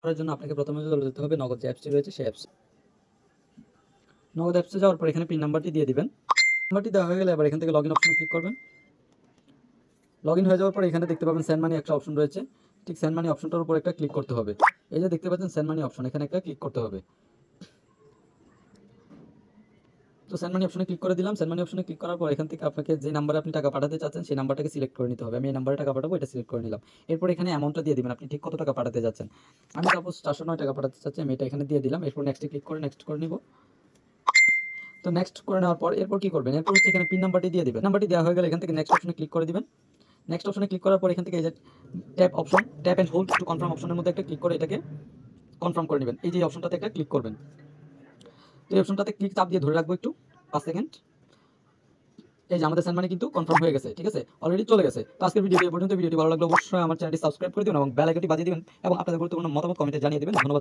করার জন্য আপনাকে প্রথমে চলে যেতে হবে নগদ যে অ্যাপসটি রয়েছে সেই অ্যাপস। নগদ অ্যাপসে যাওয়ার পর এখানে পিন নাম্বারটি দিয়ে দিবেন। নাম্বারটি দেওয়া হয়ে গেলে এবার এখান থেকে লগইন অপশনে ক্লিক করবেন। লগইন হয়ে যাওয়ার পর এখানে দেখতে পাবেন সেন্ড মানি একটা অপশন রয়েছে, ঠিক সেন্ড মানি অপশনটার উপর একটা ক্লিক করতে হবে। এই যে দেখতে পাচ্ছেন সেন্ড মানি অপশন, এখানে একটা ক্লিক করতে হবে। তো সেন্ড মানি অপশনে ক্লিক করে দিলাম। সেন্ড মানি অপশনে ক্লিক করার পর এখান থেকে আপনাকে যে নাম্বারে আপনি টাকা পাঠাতে চাচ্ছেন সেই নাম্বারটাকে সিলেক্ট করে নিতে হবে। আমি এই নাম্বারে টাকা পাঠাবো, এটা সিলেক্ট করে নিলাম। এরপর এখানে অ্যামাউন্টটা দিয়ে দিবেন, আপনি ঠিক কত টাকা পাঠাতে যাচ্ছেন। আমি সাপোজ 409 টাকা পাঠাতে চাচ্ছি, আমি এটা এখানে দিয়ে দিলাম। এরপর নেক্সটে ক্লিক করে নেক্সট করে নিব। তো নেক্সট করে নেওয়ার পর এরপর কি করবেন, এরপর হচ্ছে এখানে পিন নাম্বারটি দিয়ে দিবেন। নাম্বারটি দেওয়া হয়ে গেলে এখান থেকে নেক্সট অপশনে ক্লিক করে দিবেন। নেক্সট অপশনে ক্লিক করার পর এখান থেকে এই যে tap option, tap and hold to confirm অপশনের মধ্যে একটা ক্লিক করে এটাকে কনফার্ম করে নেবেন। এই যে অপশনটাতে একটা ক্লিক করবেন। তো এই অপশনটাতে ক্লিক চাপ দিয়ে ধরে রাখবো একটু 5 সেকেন্ড। এই যে আমাদের সেন্ড মানি কিন্তু কনফার্ম হয়ে গেছে, ঠিক আছে, অলরেডি চলে গেছে। তো আজকের ভিডিওটি এই পর্যন্ত। ভিডিওটি ভালো লাগলে অবশ্যই আমার চ্যানেলটি সাবস্ক্রাইব করে দিবেন এবং বেল আইকনটি বাজিয়ে দিবেন এবং আপনাদের গুরুত্বপূর্ণ মতামত কমেন্টে জানিয়ে দিবেন। ধন্যবাদ।